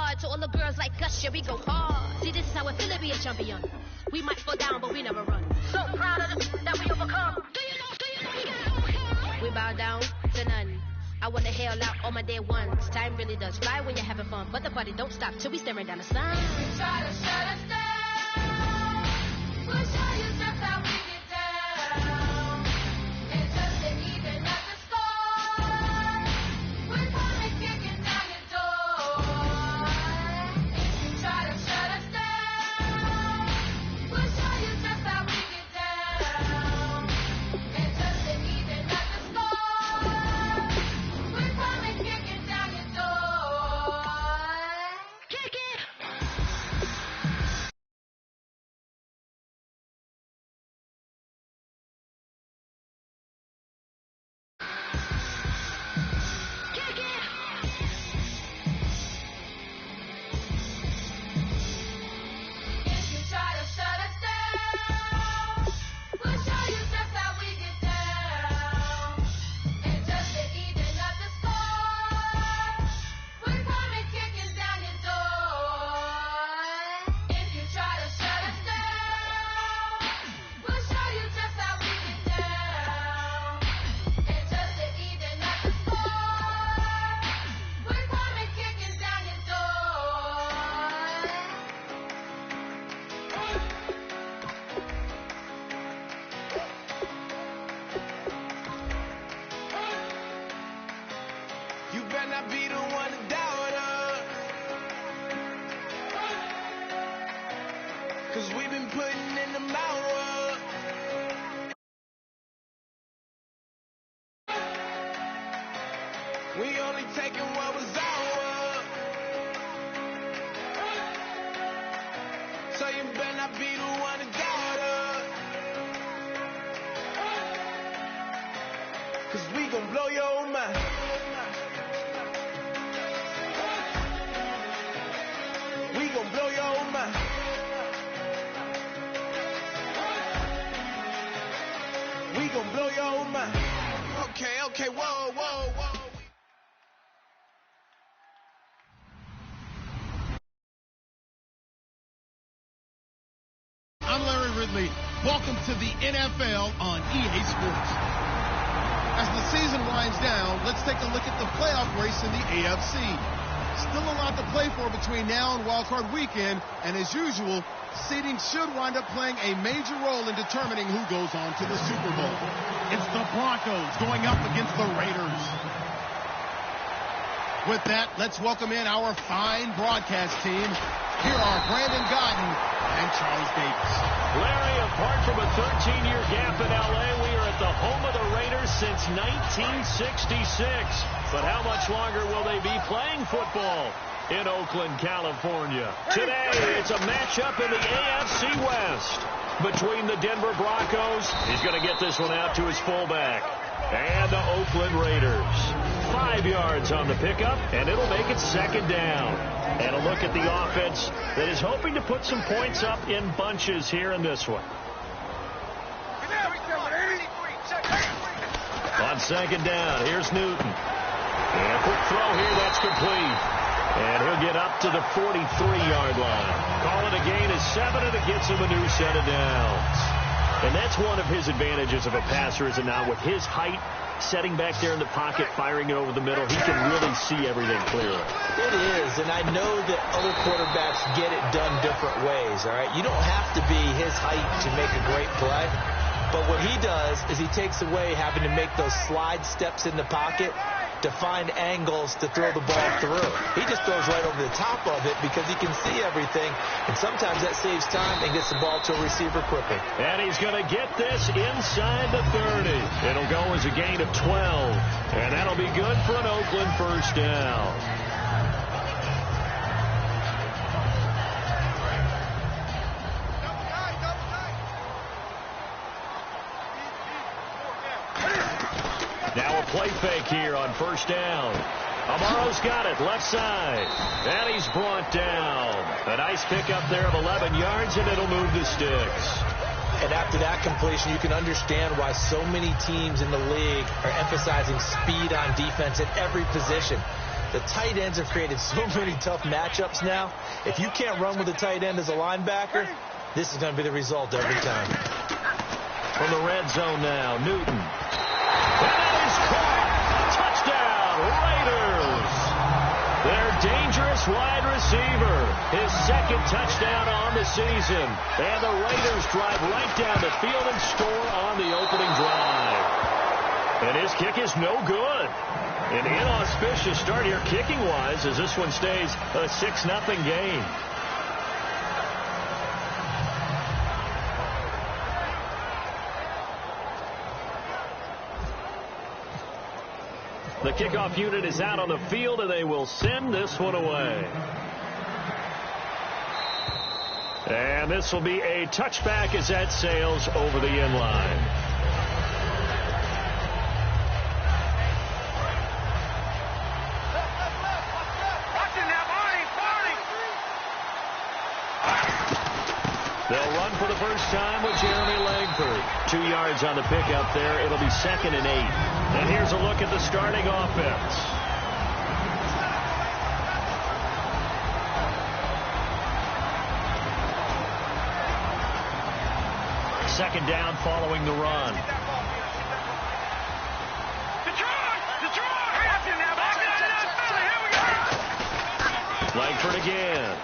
hard. To all the girls like us, yeah, we go hard. See, this is how it feel to be a champion. We might fall down, but we never run. So proud of that we overcome. Do you know we got overcome? We bow down to none. I wanna hail out all my day ones. Time really does fly when you're having fun, but the party don't stop till we staring down the sun. Try to shut us down. We'll show you just how we get down. And just to even up the score, we're coming kicking down your door. If you try to shut us down, we'll show you just how we get down. And just to even up the score, we're coming kicking down your door. Kick it! Kick it! If you try to shut us down, we'll show you just how we get down. And just to even up the score, we're coming kicking down your door. If you try to shut us down, we'll show you just how we get down. And just to even up the score, we're coming kicking down your door. You better not be the one to doubt us. 'Cause we've been putting in the work. We only taking what was ours. So you better not be the one to doubt us. 'Cause we gon' blow your mind. We gon' blow your mind. We gon' blow your mind. Okay, whoa, whoa, whoa. I'm Larry Ridley. Welcome to the NFL on EA Sports. As the season winds down, let's take a look at the playoff race in the AFC. Still a lot to play for between now and wildcard weekend, and as usual, seeding should wind up playing a major role in determining who goes on to the Super Bowl. It's the Broncos going up against the Raiders. With that, let's welcome in our fine broadcast team. Here are Brandon Godden and Charles Davis. Larry, apart from a 13-year gap in L.A., we are at the home of the Raiders since 1966. But how much longer will they be playing football in Oakland, California? Today, it's a matchup in the AFC West between the Denver Broncos. He's going to get this one out to his fullback. And the Oakland Raiders. 5 yards on the pickup, and it'll make it second down. And a look at the offense that is hoping to put some points up in bunches here in this one. On second down, here's Newton. And a quick throw here, that's complete. And he'll get up to the 43-yard line. Call it a gain of 7, and it gets him a new set of downs. And that's one of his advantages of a passer, is it not? With his height, setting back there in the pocket, firing it over the middle, he can really see everything clearly. It is, and I know that other quarterbacks get it done different ways, all right? You don't have to be his height to make a great play, but what he does is he takes away having to make those slide steps in the pocket to find angles to throw the ball through. He just throws right over the top of it because he can see everything, and sometimes that saves time and gets the ball to a receiver quicker. And he's going to get this inside the 30. It'll go as a gain of 12, and that'll be good for an Oakland first down. Now a play fake here on first down. Amaro's got it, left side. And he's brought down. A nice pickup there of 11 yards, and it'll move the sticks. And after that completion, you can understand why so many teams in the league are emphasizing speed on defense at every position. The tight ends have created so many tough matchups now. If you can't run with a tight end as a linebacker, this is going to be the result every time. From the red zone now, Newton. And that is caught. Touchdown, Raiders. Their dangerous wide receiver. His second touchdown on the season. And the Raiders drive right down the field and score on the opening drive. And his kick is no good. An inauspicious start here kicking-wise as this one stays a 6-0 game. The kickoff unit is out on the field, and they will send this one away. And this will be a touchback as that sails over the end line. They'll run for the first time with Jeremy Langford. 2 yards on the pickup there. It'll be 2nd and 8. And here's a look at the starting offense. Second down following the run. Langford again.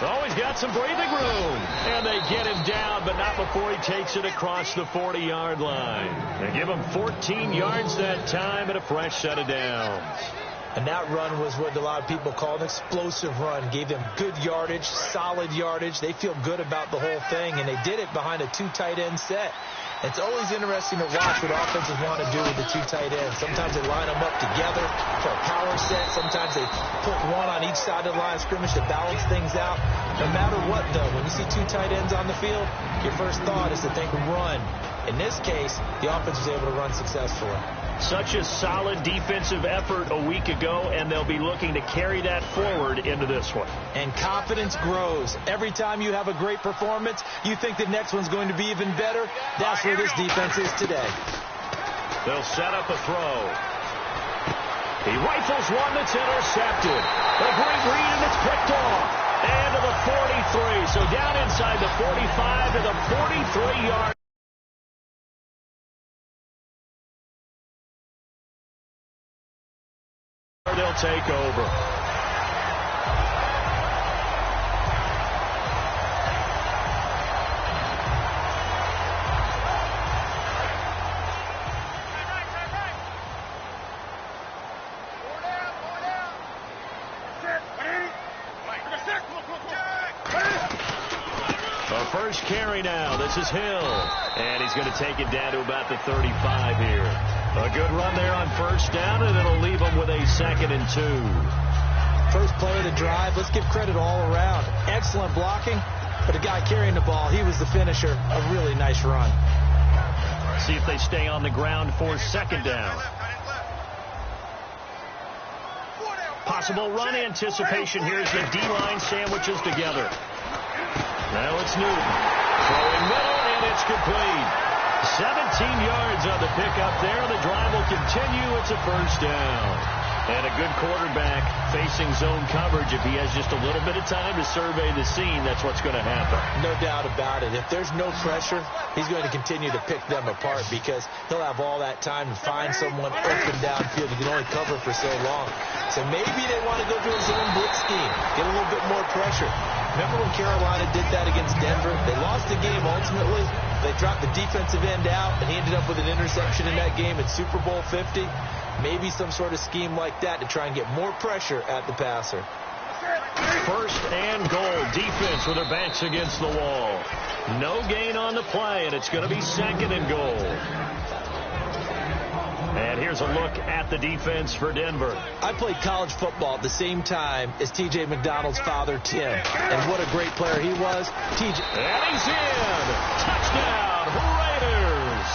Oh, he's got some breathing room. And they get him down, but not before he takes it across the 40-yard line. They give him 14 yards that time and a fresh set of downs. And that run was what a lot of people call an explosive run. Gave them good yardage, solid yardage. They feel good about the whole thing, and they did it behind a 2 tight end set. It's always interesting to watch what offenses want to do with the 2 tight ends. Sometimes they line them up together for a power set. Sometimes they put one on each side of the line of scrimmage to balance things out. No matter what, though, when you see 2 tight ends on the field, your first thought is to think run. In this case, the offense was able to run successfully. Such a solid defensive effort a week ago, and they'll be looking to carry that forward into this one. And confidence grows. Every time you have a great performance, you think the next one's going to be even better. That's where this defense is today. They'll set up a throw. He rifles one that's intercepted. A great read, and it's picked off. And to the 43. So down inside the 45 to the 43-yard. They'll take over. A first carry now. This is Hill. And he's going to take it down to about the 35 here. A good run there on first down, and it'll leave them with a 2nd and 2. First play of the drive. Let's give credit all around. Excellent blocking, but the guy carrying the ball, he was the finisher. A really nice run. See if they stay on the ground for 2nd down. Possible run anticipation. Here's the D-line sandwiches together. Now it's Newton. Throwing middle, and it's complete. 17 yards on the pickup there. The drive will continue. It's a first down. And a good quarterback facing zone coverage. If he has just a little bit of time to survey the scene, that's what's going to happen. No doubt about it. If there's no pressure, he's going to continue to pick them apart because he'll have all that time to find someone open downfield. He can only cover for so long. So maybe they want to go to a zone blitz scheme, get a little bit more pressure. Remember when Carolina did that against Denver? They lost the game ultimately. They dropped the defensive end out, and he ended up with an interception in that game at Super Bowl 50. Maybe some sort of scheme like that to try and get more pressure at the passer. First and goal. Defense with their backs against the wall. No gain on the play, and it's going to be 2nd and goal. And here's a look at the defense for Denver. I played college football at the same time as T.J. McDonald's father, Tim. And what a great player he was. And he's in. Touchdown, Raiders.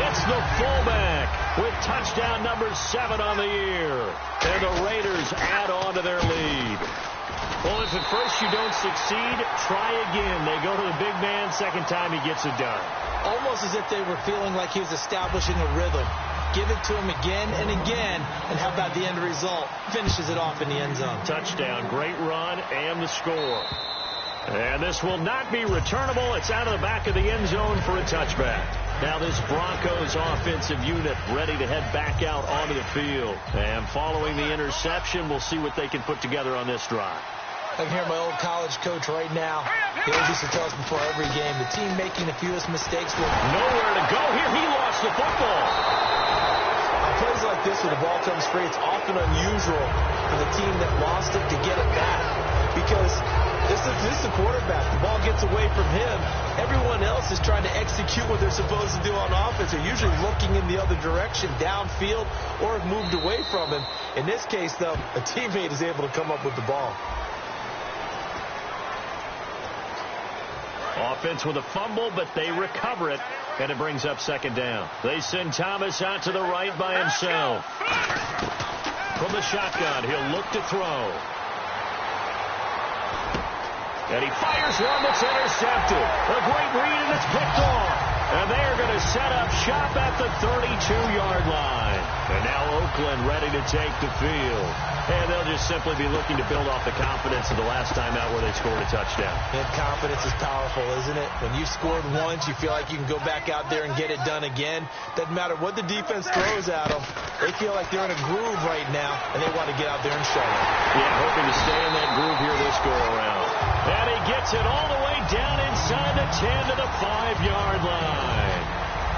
It's the fullback with touchdown number 7 on the year. And the Raiders add on to their lead. Well, if at first you don't succeed, try again. They go to the big man. Second time he gets it done. Almost as if they were feeling like he was establishing a rhythm. Give it to him again and again. And how about the end result? Finishes it off in the end zone. Touchdown, great run, and the score. And this will not be returnable. It's out of the back of the end zone for a touchback. Now this Broncos offensive unit ready to head back out onto the field. And following the interception, we'll see what they can put together on this drive. I can hear my old college coach right now. He always used to tell us before every game, the team making the fewest mistakes will... Nowhere to go here. He lost the football. On plays like this where the ball comes free, it's often unusual for the team that lost it to get it back. Because this is the quarterback. The ball gets away from him. Everyone else is trying to execute what they're supposed to do on offense. They're usually looking in the other direction, downfield, or have moved away from him. In this case, though, a teammate is able to come up with the ball. Offense with a fumble, but they recover it, and it brings up second down. They send Thomas out to the right by himself. From the shotgun, he'll look to throw. And he fires one that's intercepted. A great read, and it's picked off. And they are going to set up shop at the 32-yard line. And now Oakland ready to take the field. And they'll just simply be looking to build off the confidence of the last time out where they scored a touchdown. And confidence is powerful, isn't it? When you scored once, you feel like you can go back out there and get it done again. Doesn't matter what the defense throws at them. They feel like they're in a groove right now, and they want to get out there and show it. Yeah, hoping to stay in that groove here this go-around. And he gets it all the way down inside the 10 to the 5-yard line.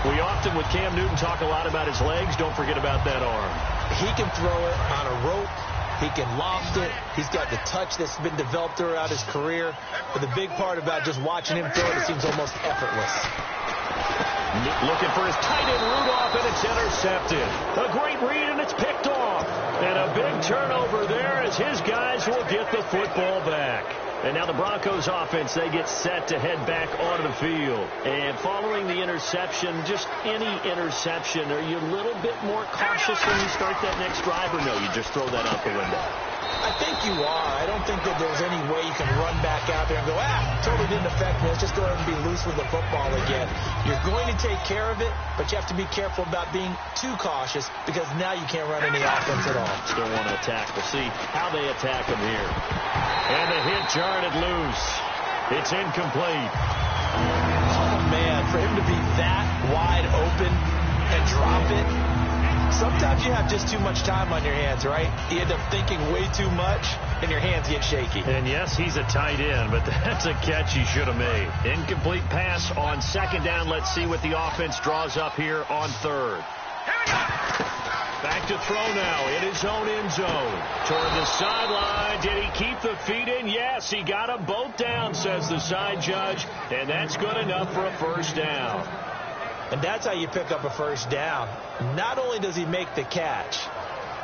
We often, with Cam Newton, talk a lot about his legs. Don't forget about that arm. He can throw it on a rope. He can loft it. He's got the touch that's been developed throughout his career. But the big part about just watching him throw it seems almost effortless. Looking for his tight end Rudolph, and it's intercepted. A great read, and it's picked off. And a big turnover there as his guys will get the football back. And now the Broncos offense, they get set to head back onto the field. And following the interception, just any interception, are you a little bit more cautious when you start that next drive, or no, you just throw that out the window? I think you are. I don't think that there's any way you can run back out there and go, totally didn't affect me. Let's just go ahead and be loose with the football again. You're going to take care of it, but you have to be careful about being too cautious because now you can't run any offense at all. Still want to attack. We'll see how they attack him here. And the hit jarred it loose. It's incomplete. Oh, man, for him to be that wide open and drop it, sometimes you have just too much time on your hands, right? You end up thinking way too much, and your hands get shaky. And yes, he's a tight end, but that's a catch he should have made. Incomplete pass on second down. Let's see what the offense draws up here on third. Back to throw now in his own end zone. Toward the sideline. Did he keep the feet in? Yes, he got them both down, says the side judge. And that's good enough for a first down. And that's how you pick up a first down. Not only does he make the catch,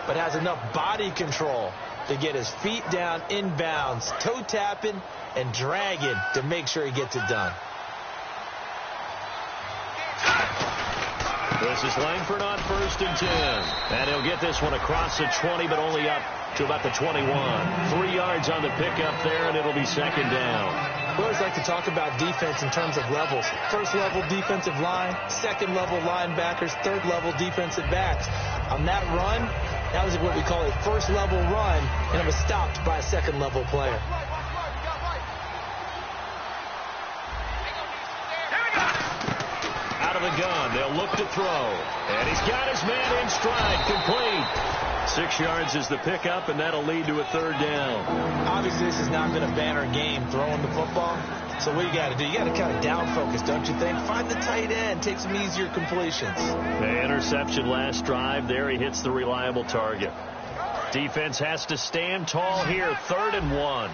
but has enough body control to get his feet down inbounds, toe tapping and dragging to make sure he gets it done. This is Langford on 1st and 10. And he'll get this one across the 20, but only up to about the 21. 3 yards on the pickup there, and it'll be second down. We always like to talk about defense in terms of levels. First level defensive line, second level linebackers, third level defensive backs. On that run, that was what we call a first level run, and it was stopped by a second level player. Out of the gun, they'll look to throw. And he's got his man in stride, complete. 6 yards is the pickup, and that'll lead to a third down. Obviously, this has not been a banner game throwing the football. So what you got to do, you got to kind of down focus, don't you think? Find the tight end, take some easier completions. The interception last drive. There he hits the reliable target. Defense has to stand tall here. 3rd and 1.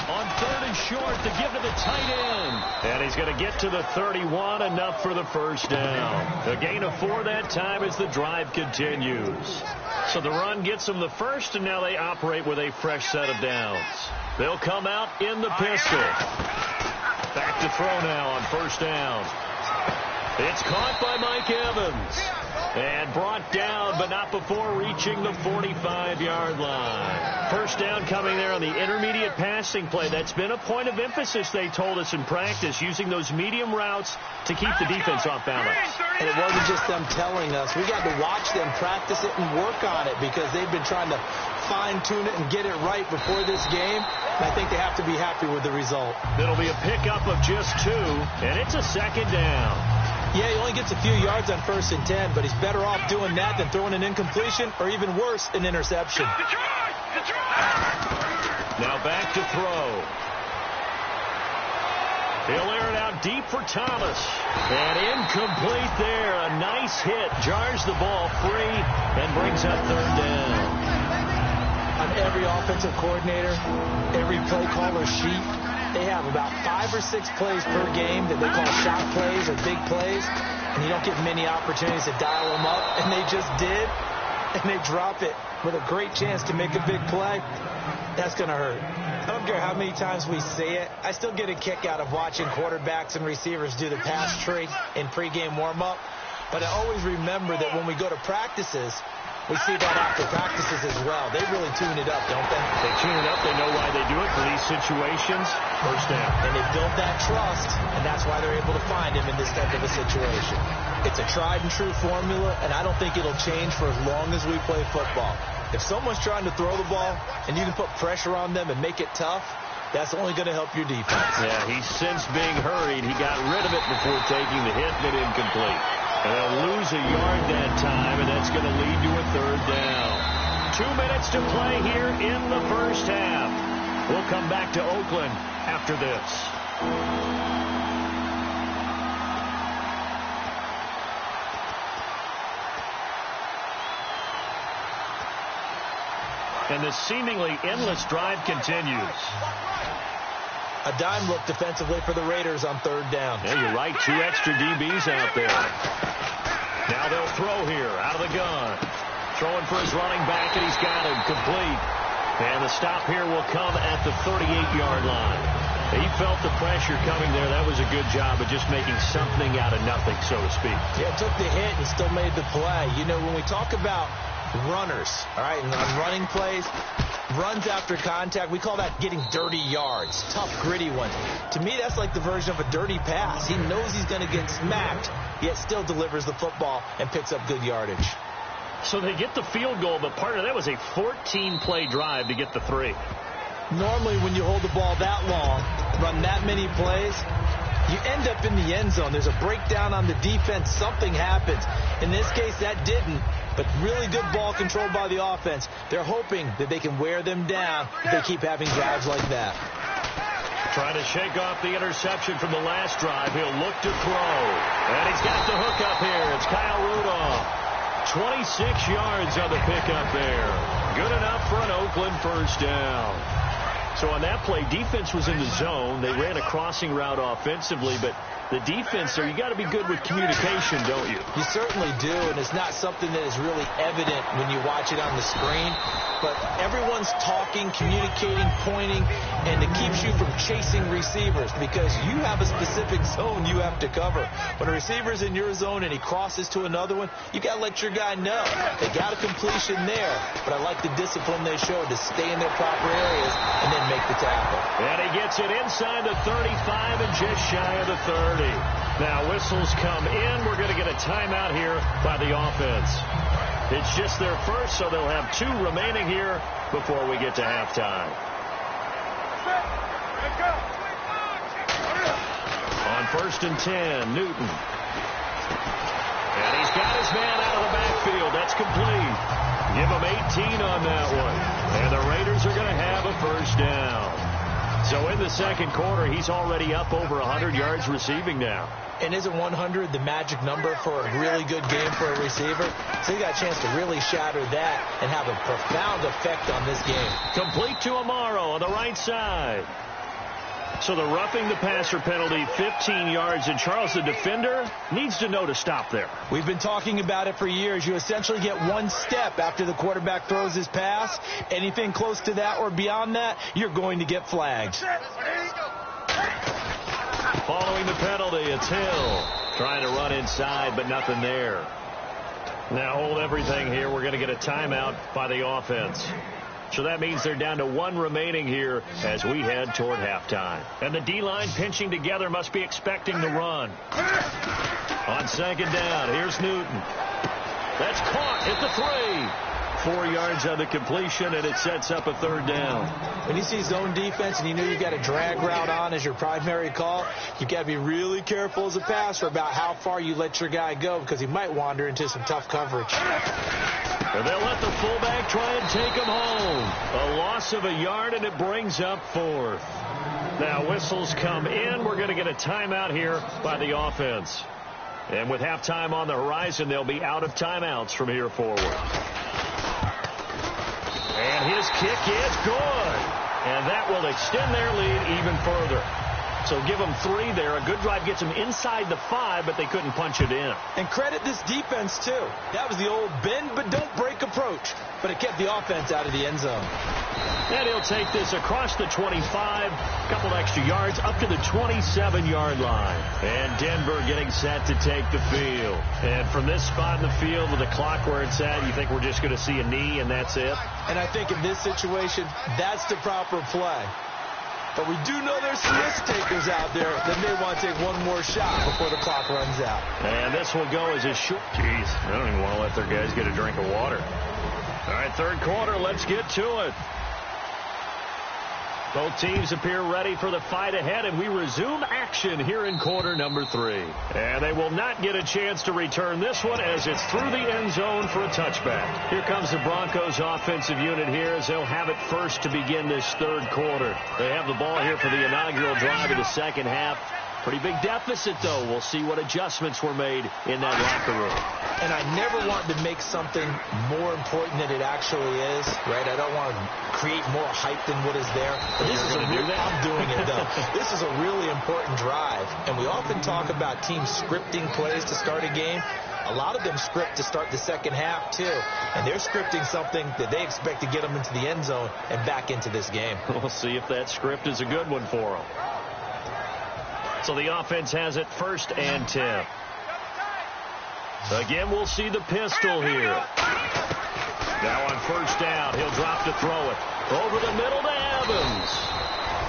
On 3rd and short to give to the tight end. And he's going to get to the 31, enough for the first down. A gain of 4 that time as the drive continues. So the run gets them the first, and now they operate with a fresh set of downs. They'll come out in the pistol. Back to throw now on 1st down. It's caught by Mike Evans. And brought down, but not before reaching the 45-yard line. First down coming there on the intermediate passing play. That's been a point of emphasis, they told us in practice, using those medium routes to keep the defense off balance. And it wasn't just them telling us. We got to watch them practice it and work on it because they've been trying to fine-tune it and get it right before this game. And I think they have to be happy with the result. It'll be a pickup of just 2, and it's a second down. Yeah, he only gets a few yards on 1st and 10, but he's better off doing that than throwing an incompletion or even worse, an interception. Now back to throw. He'll air it out deep for Thomas. And incomplete there. A nice hit. Jars the ball free and brings up 3rd down. On every offensive coordinator, every play caller sheet, they have about 5 or 6 plays per game that they call shot plays or big plays, and you don't get many opportunities to dial them up, and they just did, and they drop it with a great chance to make a big play. That's going to hurt. I don't care how many times we say it. I still get a kick out of watching quarterbacks and receivers do the pass tree in pregame warm-up, but I always remember that when we go to practices, we see that after practices as well. They really tune it up, don't they? They tune it up. They know why they do it for these situations. First down. And they built that trust, and that's why they're able to find him in this type of a situation. It's a tried-and-true formula, and I don't think it'll change for as long as we play football. If someone's trying to throw the ball, and you can put pressure on them and make it tough, that's only going to help your defense. Yeah, he's since being hurried. He got rid of it before taking the hit, but incomplete. And they'll lose a yard that time, and that's going to lead to a 3rd down. 2 minutes to play here in the first half. We'll come back to Oakland after this. And the seemingly endless drive continues. A dime look defensively for the Raiders on 3rd down. Yeah, you're right. 2 extra DBs out there. Now they'll throw here out of the gun. Throwing for his running back, and he's got him complete. And the stop here will come at the 38-yard line. He felt the pressure coming there. That was a good job of just making something out of nothing, so to speak. Yeah, took the hit and still made the play. You know, when we talk about runners, all right, and on running plays, runs after contact, we call that getting dirty yards, tough, gritty ones. To me, that's like the version of a dirty pass. He knows he's going to get smacked, yet still delivers the football and picks up good yardage. So they get the field goal, but part of that was a 14-play drive to get the 3. Normally, when you hold the ball that long, run that many plays, you end up in the end zone. There's a breakdown on the defense. Something happens. In this case, that didn't. But really good ball control by the offense. They're hoping that they can wear them down if they keep having drives like that. Trying to shake off the interception from the last drive. He'll look to throw. And he's got the hook up here. It's Kyle Rudolph. 26 yards on the pickup there. Good enough for an Oakland first down. So on that play, defense was in the zone. They ran a crossing route offensively, but the defense there, you got to be good with communication, don't you? You certainly do, and it's not something that is really evident when you watch it on the screen. But everyone's talking, communicating, pointing, and it keeps you from chasing receivers because you have a specific zone you have to cover. When a receiver's in your zone and he crosses to another one, you got to let your guy know. They got a completion there, but I like the discipline they showed to stay in their proper areas and then make the tackle. And he gets it inside the 35 and just shy of the 30. Now whistles come in. We're going to get a timeout here by the offense. It's just their first, so they'll have 2 remaining here before we get to halftime. On 1st and 10, Newton. And he's got his man out of the backfield. That's complete. Give him 18 on that one. And the Raiders are going to have a first down. So in the second quarter, he's already up over 100 yards receiving now. And isn't 100 the magic number for a really good game for a receiver? So he got a chance to really shatter that and have a profound effect on this game. Complete to Amaro on the right side. So the roughing the passer penalty, 15 yards, and Charles, the defender, needs to know to stop there. We've been talking about it for years. You essentially get 1 step after the quarterback throws his pass. Anything close to that or beyond that, you're going to get flagged. Following the penalty, it's Hill. Trying to run inside, but nothing there. Now hold everything here. We're going to get a timeout by the offense. So that means they're down to 1 remaining here as we head toward halftime. And the D-line pinching together must be expecting the run. On second down, here's Newton. That's caught at the 3. 4 yards on the completion, and it sets up a 3rd down. When you see zone defense and you know you've got a drag route on as your primary call, you've got to be really careful as a passer about how far you let your guy go because he might wander into some tough coverage. And they'll let the fullback try and take him home. A loss of a yard, and it brings up 4th. Now whistles come in. We're going to get a timeout here by the offense. And with halftime on the horizon, they'll be out of timeouts from here forward. And his kick is good. And that will extend their lead even further. So give them 3 there. A good drive gets them inside the 5, but they couldn't punch it in. And credit this defense, too. That was the old bend but don't break approach. But it kept the offense out of the end zone. And he'll take this across the 25, a couple extra yards, up to the 27-yard line. And Denver getting set to take the field. And from this spot in the field with the clock where it's at, you think we're just going to see a knee and that's it? And I think in this situation, that's the proper play. But we do know there's some risk takers out there that may want to take one more shot before the clock runs out. And this will go as a short. Jeez, I don't even want to let their guys get a drink of water. All right, 3rd quarter, let's get to it. Both teams appear ready for the fight ahead, and we resume action here in quarter number 3. And they will not get a chance to return this one as it's through the end zone for a touchback. Here comes the Broncos offensive unit here as they'll have it first to begin this 3rd quarter. They have the ball here for the inaugural drive of the second half. Pretty big deficit, though. We'll see what adjustments were made in that locker room. And I never want to make something more important than it actually is, right? I don't want to create more hype than what is there. But this is I'm doing it, though. This is a really important drive. And we often talk about teams scripting plays to start a game. A lot of them script to start the second half, too. And they're scripting something that they expect to get them into the end zone and back into this game. We'll see if that script is a good one for them. So the offense has it 1st and 10. Again, we'll see the pistol here. Now on 1st down, he'll drop to throw it. Over the middle to Evans.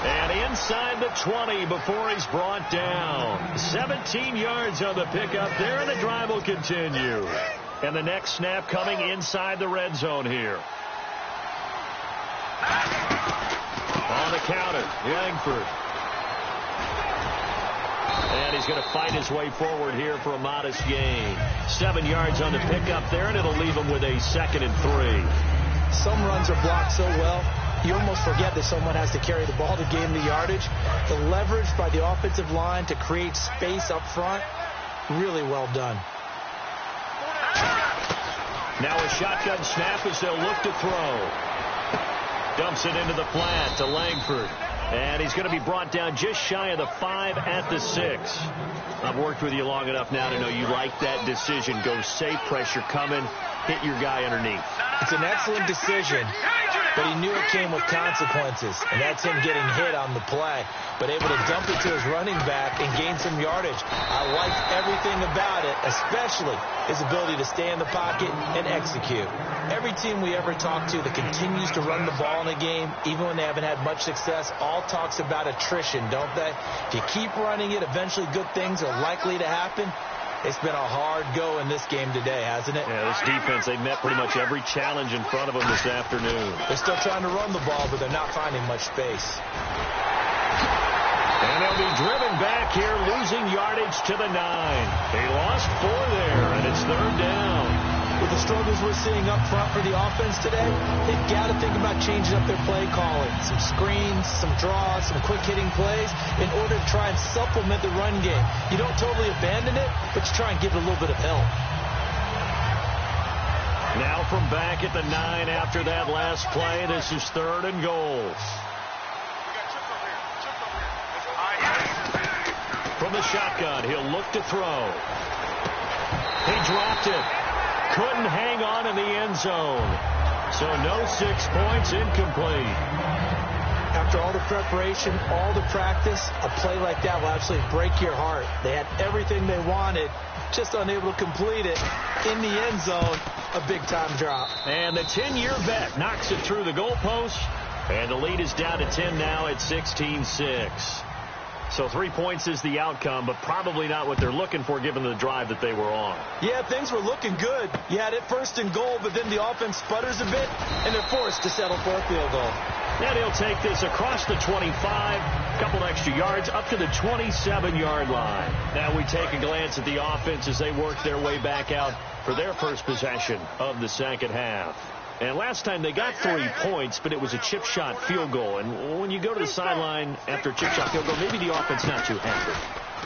And inside the 20 before he's brought down. 17 yards on the pickup there, and the drive will continue. And the next snap coming inside the red zone here. On the counter, Langford. And he's going to fight his way forward here for a modest gain. 7 yards on the pickup there, and it'll leave him with a 2nd and 3. Some runs are blocked so well, you almost forget that someone has to carry the ball to gain the yardage. The leverage by the offensive line to create space up front, really well done. Now a shotgun snap as they'll look to throw. Dumps it into the flat to Langford. And he's going to be brought down just shy of the 5 at the 6. I've worked with you long enough now to know you like that decision. Go safe, pressure coming, hit your guy underneath. It's an excellent decision, but he knew it came with consequences, and that's him getting hit on the play, but able to dump it to his running back and gain some yardage. I liked everything about it, especially his ability to stay in the pocket and execute. Every team we ever talk to that continues to run the ball in a game, even when they haven't had much success, all talks about attrition, don't they? If you keep running it, eventually good things are likely to happen. It's been a hard go in this game today, hasn't it? Yeah, this defense, they've met pretty much every challenge in front of them this afternoon. They're still trying to run the ball, but they're not finding much space. And they'll be driven back here, losing yardage to the 9. They lost 4 there, and it's 3rd down. With the struggles we're seeing up front for the offense today, they've got to think about changing up their play calling. Some screens, some draws, some quick-hitting plays in order to try and supplement the run game. You don't totally abandon it, but you try and give it a little bit of help. Now from back at the 9 after that last play, this is 3rd and goal. From the shotgun, he'll look to throw. He dropped it. Couldn't hang on in the end zone. So no 6 points, incomplete. After all the preparation, all the practice, a play like that will absolutely break your heart. They had everything they wanted, just unable to complete it in the end zone. A big-time drop. And the 10-year vet knocks it through the goalpost. And the lead is down to 10 now at 16-6. So 3 points is the outcome, but probably not what they're looking for given the drive that they were on. Yeah, things were looking good. You had it first and goal, but then the offense sputters a bit, and they're forced to settle for a field goal. And he'll take this across the 25, a couple extra yards, up to the 27-yard line. Now we take a glance at the offense as they work their way back out for their first possession of the second half. And last time they got 3 points, but it was a chip shot field goal. And when you go to the sideline after a chip shot field goal, maybe the offense not too happy.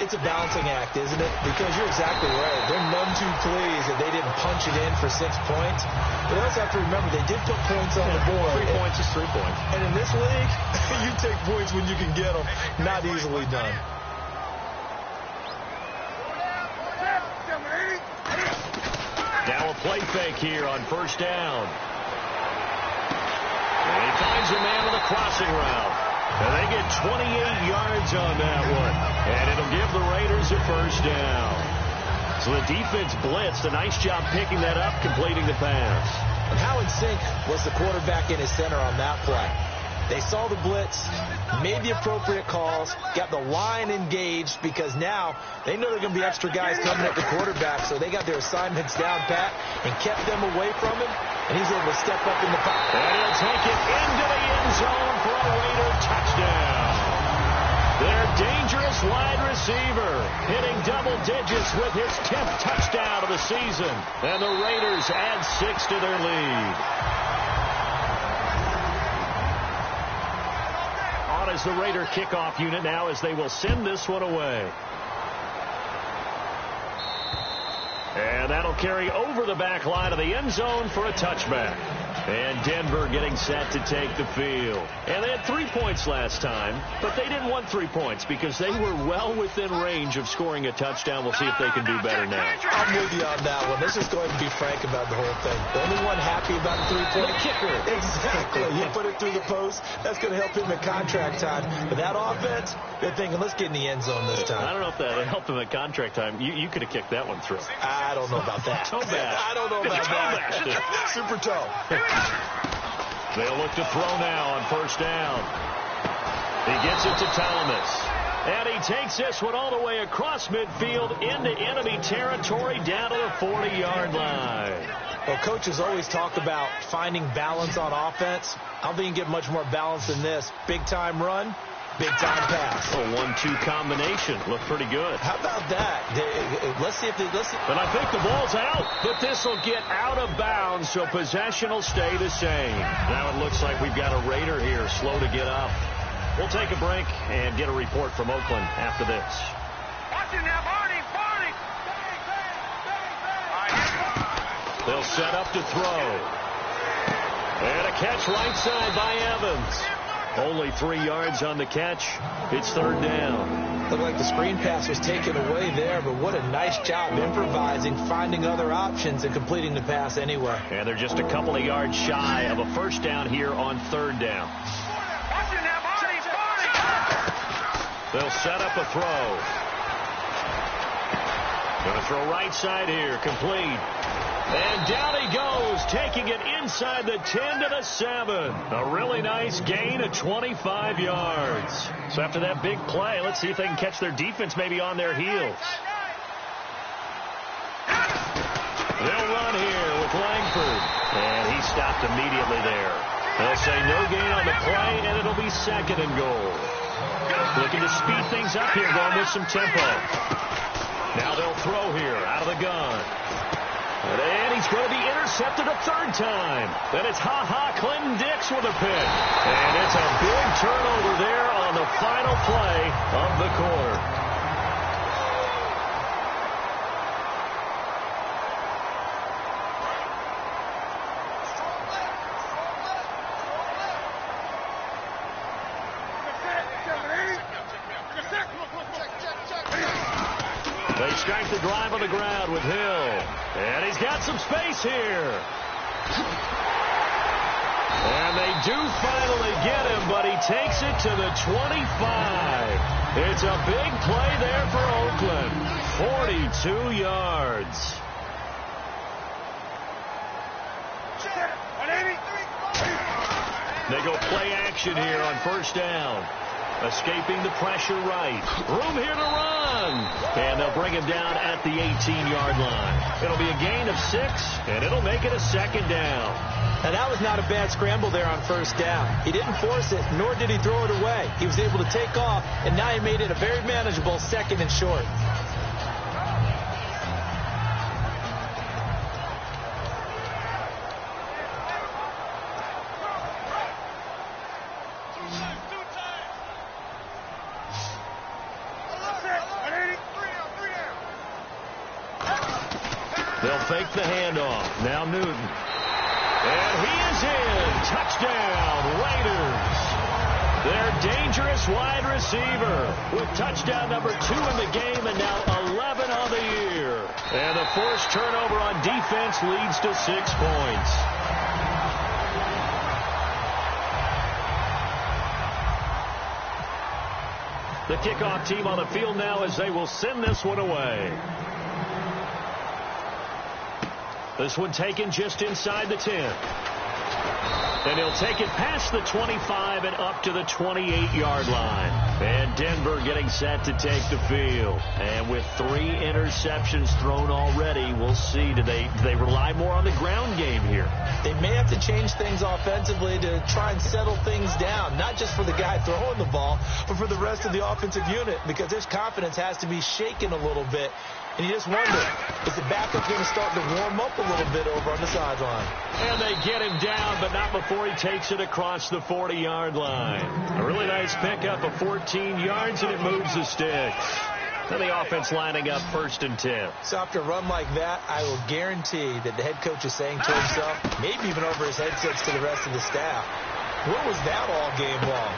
It's a balancing act, isn't it? Because you're exactly right. They're none too pleased that they didn't punch it in for 6 points. But also have to remember, they did put points on the board. 3 points is 3 points. And in this league, you take points when you can get them. Not easily done. Now a play fake here on first down. And he finds a man on the crossing route. And they get 28 yards on that one. And it'll give the Raiders a first down. So the defense blitzed. A nice job picking that up, completing the pass. And how in sync was the quarterback in his center on that play? They saw the blitz, made the appropriate calls, got the line engaged because now they know there are going to be extra guys coming at the quarterback, so they got their assignments down pat and kept them away from him, and he's able to step up in the pocket. And he'll take it into the end zone for a Raider touchdown. Their dangerous wide receiver hitting double digits with his 10th touchdown of the season. And the Raiders add 6 to their lead. On is the Raider kickoff unit now as they will send this one away. And that'll carry over the back line of the end zone for a touchback. And Denver getting set to take the field. And they had 3 points last time, but they didn't want 3 points because they were well within range of scoring a touchdown. We'll see if they can do better now. I'm with you on that one. Let's just go ahead and be frank about the whole thing. The only one happy about the 3-point kicker. Exactly. He put it through the post. That's going to help him in contract time. But that offense, they're thinking, let's get in the end zone this time. I don't know if that helped him at contract time. You could have kicked that one through. I don't know about that. Toe bash. I don't know about that. Super toe. They'll look to throw now on first down. He gets it to Thomas. And he takes this one all the way across midfield into enemy territory down to the 40-yard line. Well, coaches always talk about finding balance on offense. I don't think you can get much more balance than this. Big-time run, big-time pass. A 1-2 combination. Looked pretty good. How about that? Let's see if they... But I think the ball's out. But this will get out of bounds, so possession will stay the same. Now it looks like we've got a Raider here, slow to get up. We'll take a break and get a report from Oakland after this. Watch it now, Barney! They'll set up to throw. And a catch right side by Evans. Only 3 yards on the catch. It's third down. Looked like the screen pass was taken away there, but what a nice job improvising, finding other options, and completing the pass anyway. And they're just a couple of yards shy of a first down here on third down. They'll set up a throw. Going to throw right side here, complete. And down he goes, taking it inside the 10 to the 7. A really nice gain of 25 yards. So after that big play, let's see if they can catch their defense maybe on their heels. They'll run here with Langford. And he stopped immediately there. They'll say no gain on the play, and it'll be second and goal. Looking to speed things up here, going with some tempo. Now they'll throw here out of the gun. And he's going to be intercepted a third time. Then it's Clinton Dix with a pick. And it's a big turnover there on the final play of the quarter. They strike the drive on the ground with Hill. And he's got some space here. And they do finally get him, but he takes it to the 25. It's a big play there for Oakland. 42 yards. They go play action here on first down. Escaping the pressure right. Room here to run. And they'll bring him down at the 18-yard line. It'll be a gain of 6, and it'll make it a second down. And that was not a bad scramble there on first down. He didn't force it, nor did he throw it away. He was able to take off, and now he made it a very manageable second and short. They'll fake the handoff. Now Newton. And he is in. Touchdown, Raiders. Their dangerous wide receiver with touchdown number 2 in the game and now 11 on the year. And the forced turnover on defense leads to 6 points. The kickoff team on the field now as they will send this one away. This one taken just inside the 10. And he'll take it past the 25 and up to the 28-yard line. And Denver getting set to take the field. And with 3 interceptions thrown already, we'll see. Do they rely more on the ground game here? They may have to change things offensively to try and settle things down, not just for the guy throwing the ball, but for the rest of the offensive unit, because their confidence has to be shaken a little bit. And you just wonder, is the backup going to start to warm up a little bit over on the sideline? And they get him down, but not before he takes it across the 40-yard line. A really nice pickup of 14 yards, and it moves the sticks. And the offense lining up 1st and 10. So after a run like that, I will guarantee that the head coach is saying to himself, maybe even over his headsets to the rest of the staff, where was that all game long?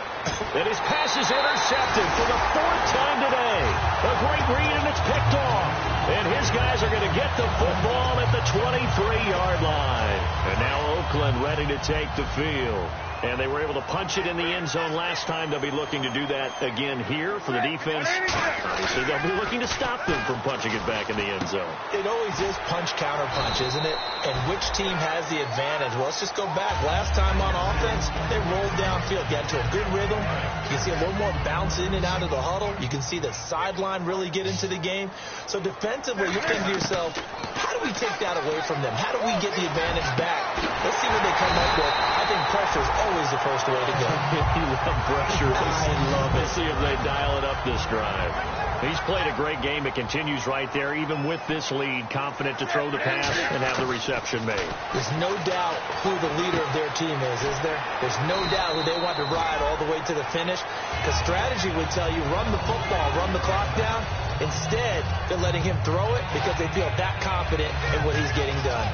And his pass is intercepted for the 4th time today. A great read, and it's picked off. And his guys are going to get the football at the 23-yard line. And now Oakland ready to take the field. And they were able to punch it in the end zone last time. They'll be looking to do that again here for the defense. Obviously, they'll be looking to stop them from punching it back in the end zone. It always is punch-counter-punch, isn't it? And which team has the advantage? Well, let's just go back. Last time on offense, they rolled downfield. Get to a good rhythm. You can see a little more bounce in and out of the huddle. You can see the sideline really get into the game. So defensively, you think to yourself, how do we take that away from them? How do we get the advantage back? Let's see what they come up with. I think pressure is always the first way to go. You love pressure. I love it. Let's see if they dial it up this drive. He's played a great game. It continues right there, even with this lead, confident to throw the pass and have the reception made. There's no doubt who the leader of their team is there? There's no doubt who they want to ride all the way to the finish. Because strategy would tell you, run the football, run the clock down. Instead, they're letting him throw it because they feel that confident in what he's getting done.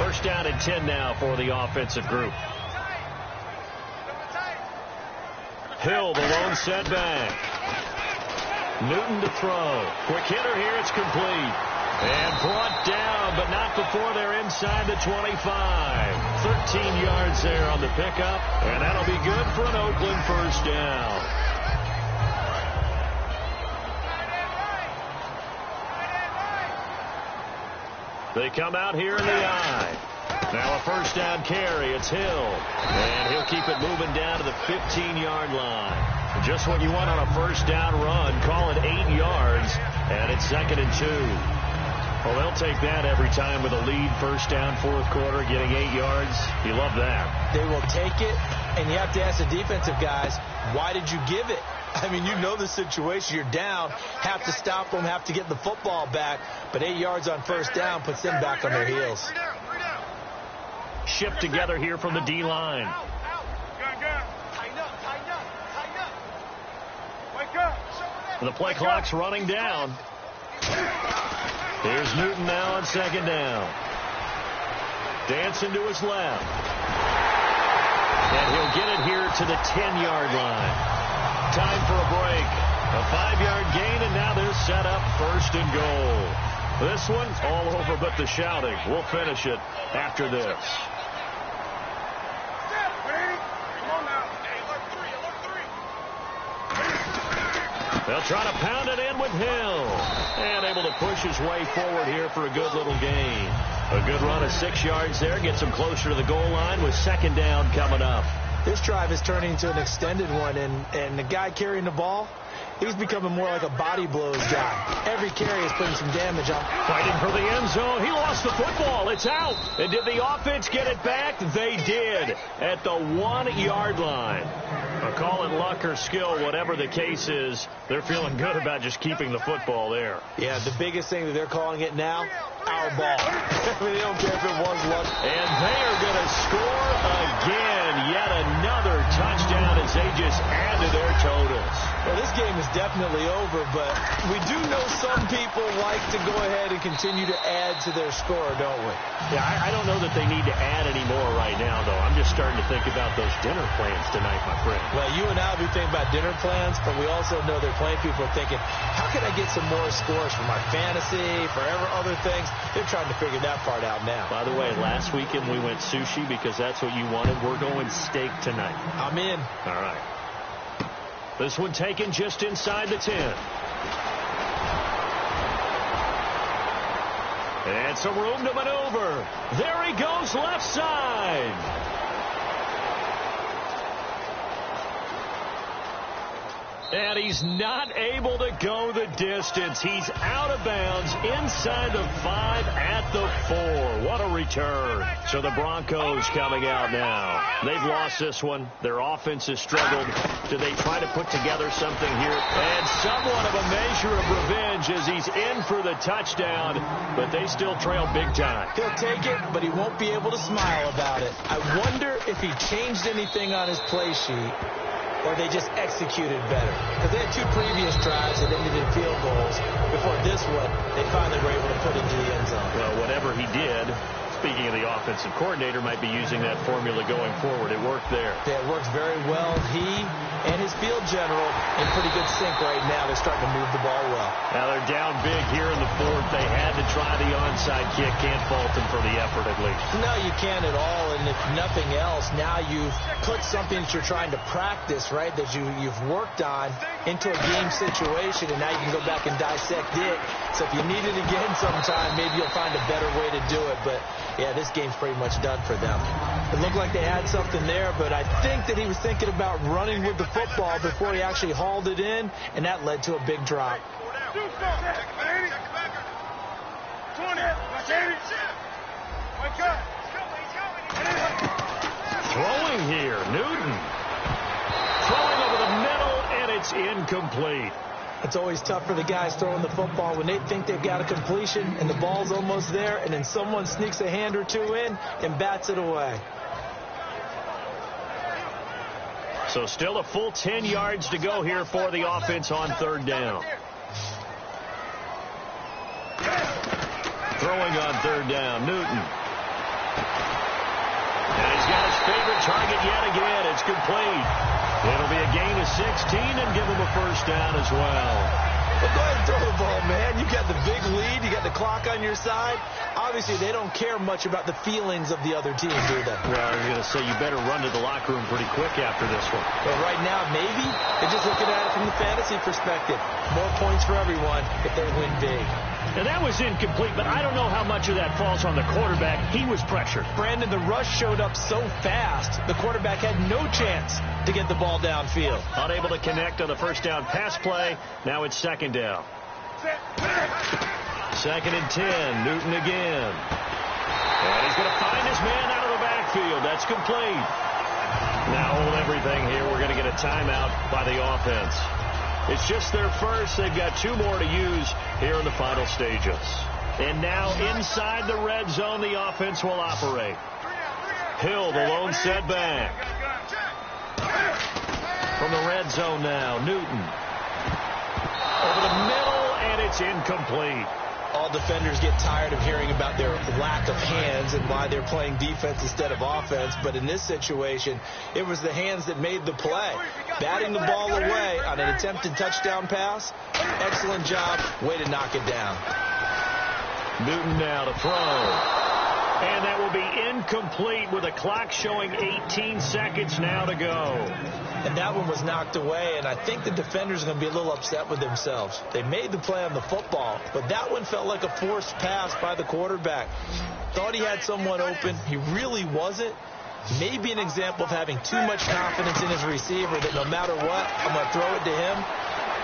1st down and 10 now for the offensive group. Hill, the lone setback. Newton to throw. Quick hitter here, it's complete. And brought down, but not before they're inside the 25. 13 yards there on the pickup, and that'll be good for an Oakland 1st down. They come out here in the eye. Now a 1st down carry. It's Hill. And he'll keep it moving down to the 15-yard line. Just what you want on a 1st down run. Call it 8 yards. And it's 2nd and 2. Well, they'll take that every time with a lead. 1st down, 4th quarter, getting 8 yards. You love that. They will take it. And you have to ask the defensive guys, why did you give it? I mean, you know the situation. You're down, have to stop them, have to get the football back. But 8 yards on 1st down puts them back on their heels. Shipped together here from the D-line. The play clock's running down. Here's Newton now on 2nd down. Dancing to his left. And he'll get it here to the 10-yard line. Time for a break. A 5-yard gain, and now they're set up 1st and goal. This one, all over but the shouting. We'll finish it after this. They'll try to pound it in with Hill. And able to push his way forward here for a good little gain. A good run of 6 yards there. Gets him closer to the goal line with second down coming up. This drive is turning into an extended one, and the guy carrying the ball, he's becoming more like a body blows guy. Every carry is putting some damage on. Fighting for the end zone. He lost the football. It's out. And did the offense get it back? They did at the 1-yard line. A call it luck or skill, whatever the case is, they're feeling good about just keeping the football there. Yeah, the biggest thing that they're calling it now, our ball. They don't care if it was luck. And they are going to score again. Yet another touchdown as they just add to their totals. Well, this game is definitely over, but we do know some people like to go ahead and continue to add to their score, don't we? Yeah, I don't know that they need to add any more right now, though. I'm just starting to think about those dinner plans tonight, my friend. Well, you and I will be thinking about dinner plans, but we also know they're playing people are thinking, how can I get some more scores for my fantasy, for other things? They're trying to figure that part out now. By the way, last weekend we went sushi because that's what you wanted. We're going steak tonight. I'm in. All right. This one taken just inside the 10. And some room to maneuver. There he goes, left side. And he's not able to go the distance. He's out of bounds inside the 5 at the 4. What a return. So the Broncos coming out now. They've lost this one. Their offense has struggled. Do they try to put together something here? And somewhat of a measure of revenge as he's in for the touchdown. But they still trail big time. He'll take it, but he won't be able to smile about it. I wonder if he changed anything on his play sheet, or they just executed better. Because they had 2 previous drives that ended in field goals. Before this one, they finally were able to put it into the end zone. Well, whatever he did, speaking of the offensive coordinator, might be using that formula going forward. It worked there. Yeah, it works very well. He and his field general in pretty good sync right now. They're starting to move the ball well. Now they're down big here in the 4th. They had to try the onside kick. Can't fault them for the effort at least. No, you can't at all. And if nothing else, now you've put something that you're trying to practice, right, that you've worked on into a game situation, and now you can go back and dissect it. So if you need it again sometime, maybe you'll find a better way to do it. But, yeah, this game's pretty much done for them. It looked like they had something there, but I think that he was thinking about running with the football before he actually hauled it in, and that led to a big drop. Throwing here, Newton. Throwing over the middle, and it's incomplete. It's always tough for the guys throwing the football when they think they've got a completion and the ball's almost there, and then someone sneaks a hand or two in and bats it away. So still a full 10 yards to go here for the offense on 3rd down. Throwing on 3rd down, Newton. And he's got his favorite target yet again. It's complete. It'll be a gain of 16 and give him a 1st down as well. But go ahead and throw the ball, man. You got the big lead. You got the clock on your side. Obviously, they don't care much about the feelings of the other team, do they? Well, I was going to say you better run to the locker room pretty quick after this one. But right now, maybe they're just looking at it from the fantasy perspective. More points for everyone if they win big. And that was incomplete, but I don't know how much of that falls on the quarterback. He was pressured. Brandon, the rush showed up so fast, the quarterback had no chance to get the ball downfield. Unable to connect on the 1st down pass play. Now it's 2nd down. 2nd and 10. Newton again. And he's going to find his man out of the backfield. That's complete. Now hold everything here. We're going to get a timeout by the offense. It's just their first. They've got 2 more to use here in the final stages. And now inside the red zone, the offense will operate. Hill, the lone setback. From the red zone now, Newton. Over the middle, and it's incomplete. All defenders get tired of hearing about their lack of hands and why they're playing defense instead of offense. But in this situation, it was the hands that made the play. Batting the ball away on an attempted touchdown pass. Excellent job. Way to knock it down. Newton now to throw. And that will be incomplete with a clock showing 18 seconds now to go. And that one was knocked away, and I think the defenders are going to be a little upset with themselves. They made the play on the football, but that one felt like a forced pass by the quarterback. Thought he had someone open. He really wasn't. Maybe an example of having too much confidence in his receiver that no matter what, I'm going to throw it to him.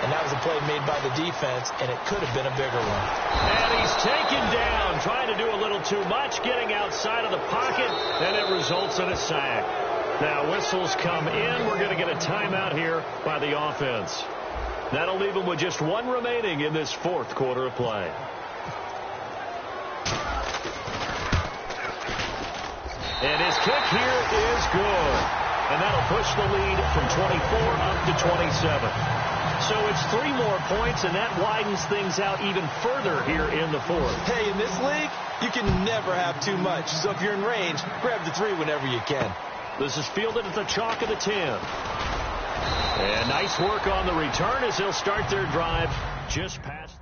And that was a play made by the defense, and it could have been a bigger one. And he's taken down, trying to do a little too much, getting outside of the pocket, and it results in a sack. Now whistles come in. We're going to get a timeout here by the offense. That'll leave him with just one remaining in this fourth quarter of play. And his kick here is good. And that'll push the lead from 24 up to 27. So it's 3 more points, and that widens things out even further here in the fourth. Hey, in this league, you can never have too much. So if you're in range, grab the 3 whenever you can. This is fielded at the chalk of the 10. And nice work on the return as they'll start their drive just past